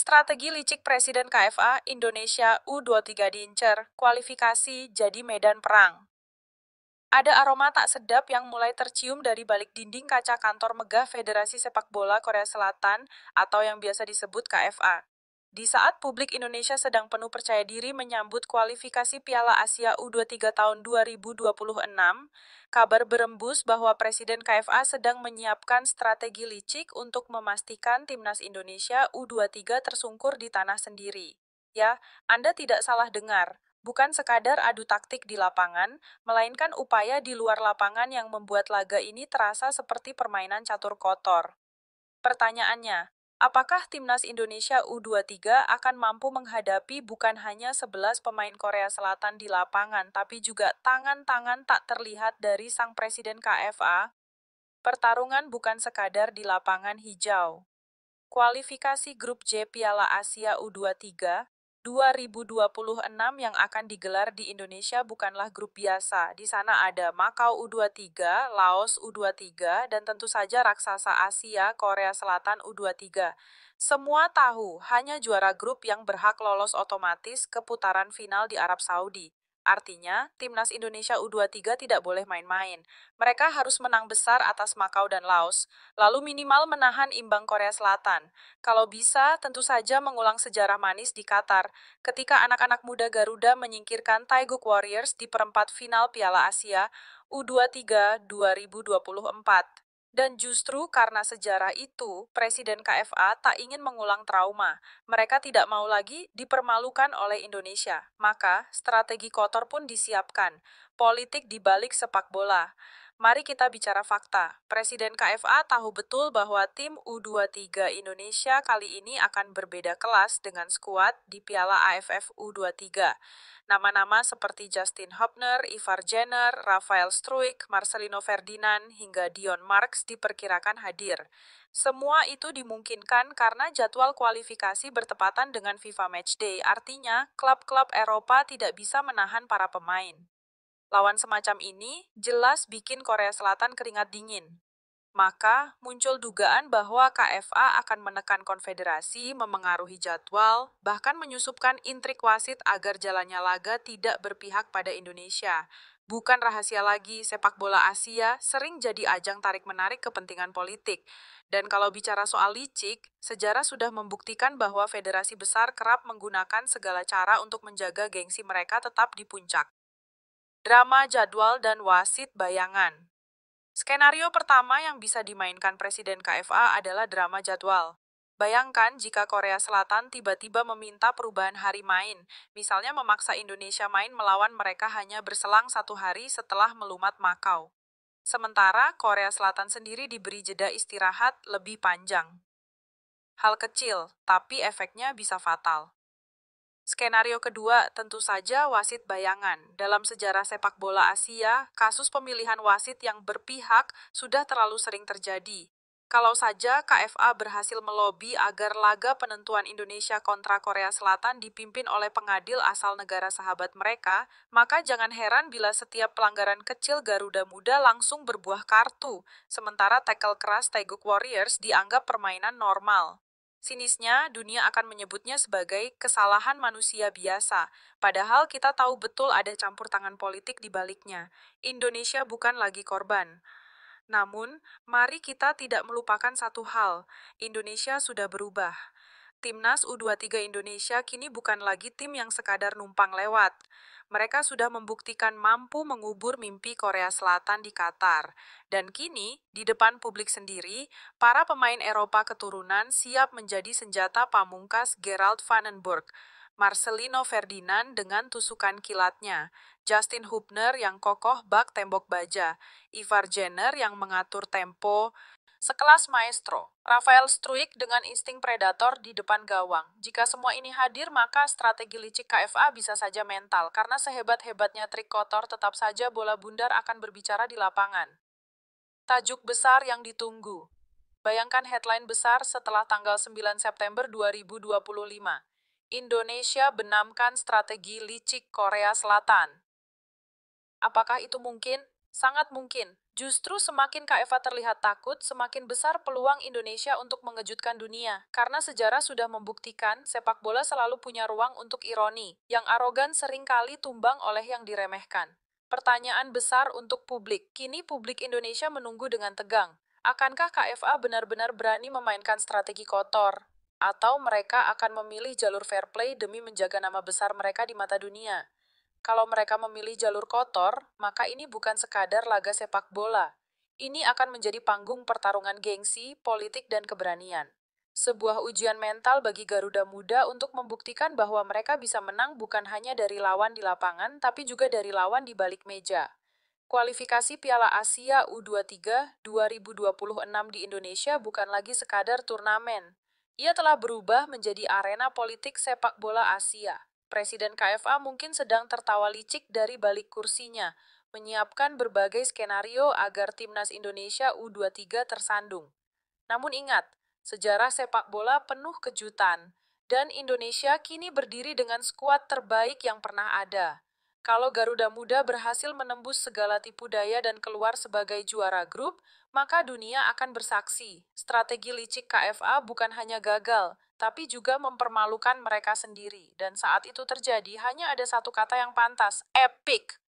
Strategi licik Presiden KFA Indonesia U23 diincer, kualifikasi jadi medan perang. Ada aroma tak sedap yang mulai tercium dari balik dinding kaca kantor megah Federasi Sepak Bola Korea Selatan atau yang biasa disebut KFA. Di saat publik Indonesia sedang penuh percaya diri menyambut kualifikasi Piala Asia U23 tahun 2026, kabar berembus bahwa Presiden KFA sedang menyiapkan strategi licik untuk memastikan timnas Indonesia U23 tersungkur di tanah sendiri. Ya, Anda tidak salah dengar. Bukan sekadar adu taktik di lapangan, melainkan upaya di luar lapangan yang membuat laga ini terasa seperti permainan catur kotor. Pertanyaannya, apakah timnas Indonesia U23 akan mampu menghadapi bukan hanya 11 pemain Korea Selatan di lapangan, tapi juga tangan-tangan tak terlihat dari sang presiden KFA? Pertarungan bukan sekadar di lapangan hijau. Kualifikasi Grup J Piala Asia U23 2026 yang akan digelar di Indonesia bukanlah grup biasa. Di sana ada Makau U23, Laos U23, dan tentu saja raksasa Asia Korea Selatan U23. Semua tahu hanya juara grup yang berhak lolos otomatis ke putaran final di Arab Saudi. Artinya, timnas Indonesia U23 tidak boleh main-main. Mereka harus menang besar atas Makau dan Laos, lalu minimal menahan imbang Korea Selatan. Kalau bisa, tentu saja mengulang sejarah manis di Qatar, ketika anak-anak muda Garuda menyingkirkan Taeguk Warriors di perempat final Piala Asia U23 2024. Dan justru karena sejarah itu, Presiden KFA tak ingin mengulang trauma. Mereka tidak mau lagi dipermalukan oleh Indonesia. Maka, strategi kotor pun disiapkan. Politik di balik sepak bola. Mari kita bicara fakta. Presiden KFA tahu betul bahwa tim U23 Indonesia kali ini akan berbeda kelas dengan skuad di Piala AFF U23. Nama-nama seperti Justin Hubner, Ivar Jenner, Rafael Struijk, Marcelino Ferdinand, hingga Dion Marks diperkirakan hadir. Semua itu dimungkinkan karena jadwal kualifikasi bertepatan dengan FIFA Matchday, artinya klub-klub Eropa tidak bisa menahan para pemain. Lawan semacam ini jelas bikin Korea Selatan keringat dingin. Maka muncul dugaan bahwa KFA akan menekan konfederasi, memengaruhi jadwal, bahkan menyusupkan intrik wasit agar jalannya laga tidak berpihak pada Indonesia. Bukan rahasia lagi, sepak bola Asia sering jadi ajang tarik-menarik kepentingan politik. Dan kalau bicara soal licik, sejarah sudah membuktikan bahwa federasi besar kerap menggunakan segala cara untuk menjaga gengsi mereka tetap di puncak. Drama jadwal dan wasit bayangan. Skenario pertama yang bisa dimainkan Presiden KFA adalah drama jadwal. Bayangkan jika Korea Selatan tiba-tiba meminta perubahan hari main, misalnya memaksa Indonesia main melawan mereka hanya berselang 1 hari setelah melumat Makau. Sementara Korea Selatan sendiri diberi jeda istirahat lebih panjang. Hal kecil, tapi efeknya bisa fatal. Skenario kedua tentu saja wasit bayangan. Dalam sejarah sepak bola Asia, kasus pemilihan wasit yang berpihak sudah terlalu sering terjadi. Kalau saja KFA berhasil melobi agar laga penentuan Indonesia kontra Korea Selatan dipimpin oleh pengadil asal negara sahabat mereka, maka jangan heran bila setiap pelanggaran kecil Garuda Muda langsung berbuah kartu, sementara tackle keras Taeguk Warriors dianggap permainan normal. Sinisnya, dunia akan menyebutnya sebagai kesalahan manusia biasa, padahal kita tahu betul ada campur tangan politik di baliknya. Indonesia bukan lagi korban. Namun, mari kita tidak melupakan satu hal, Indonesia sudah berubah. Timnas U23 Indonesia kini bukan lagi tim yang sekadar numpang lewat. Mereka sudah membuktikan mampu mengubur mimpi Korea Selatan di Qatar. Dan kini, di depan publik sendiri, para pemain Eropa keturunan siap menjadi senjata pamungkas Gerald Vandenberg, Marcelino Ferdinand dengan tusukan kilatnya, Justin Hubner yang kokoh bak tembok baja, Ivar Jenner yang mengatur tempo, sekelas maestro, Rafael Struijk dengan insting predator di depan gawang. Jika semua ini hadir, maka strategi licik KFA bisa saja mental, karena sehebat-hebatnya trik kotor tetap saja bola bundar akan berbicara di lapangan. Tajuk besar yang ditunggu. Bayangkan headline besar setelah tanggal 9 September 2025. Indonesia benamkan strategi licik Korea Selatan. Apakah itu mungkin? Sangat mungkin. Justru semakin KFA terlihat takut, semakin besar peluang Indonesia untuk mengejutkan dunia. Karena sejarah sudah membuktikan, sepak bola selalu punya ruang untuk ironi. Yang arogan seringkali tumbang oleh yang diremehkan. Pertanyaan besar untuk publik. Kini publik Indonesia menunggu dengan tegang. Akankah KFA benar-benar berani memainkan strategi kotor? Atau mereka akan memilih jalur fair play demi menjaga nama besar mereka di mata dunia? Kalau mereka memilih jalur kotor, maka ini bukan sekadar laga sepak bola. Ini akan menjadi panggung pertarungan gengsi, politik, dan keberanian. Sebuah ujian mental bagi Garuda Muda untuk membuktikan bahwa mereka bisa menang bukan hanya dari lawan di lapangan, tapi juga dari lawan di balik meja. Kualifikasi Piala Asia U23 2026 di Indonesia bukan lagi sekadar turnamen. Ia telah berubah menjadi arena politik sepak bola Asia. Presiden KFA mungkin sedang tertawa licik dari balik kursinya, menyiapkan berbagai skenario agar timnas Indonesia U23 tersandung. Namun ingat, sejarah sepak bola penuh kejutan, dan Indonesia kini berdiri dengan skuad terbaik yang pernah ada. Kalau Garuda Muda berhasil menembus segala tipu daya dan keluar sebagai juara grup, maka dunia akan bersaksi. Strategi licik KFA bukan hanya gagal, tapi juga mempermalukan mereka sendiri. Dan saat itu terjadi, hanya ada satu kata yang pantas, epic.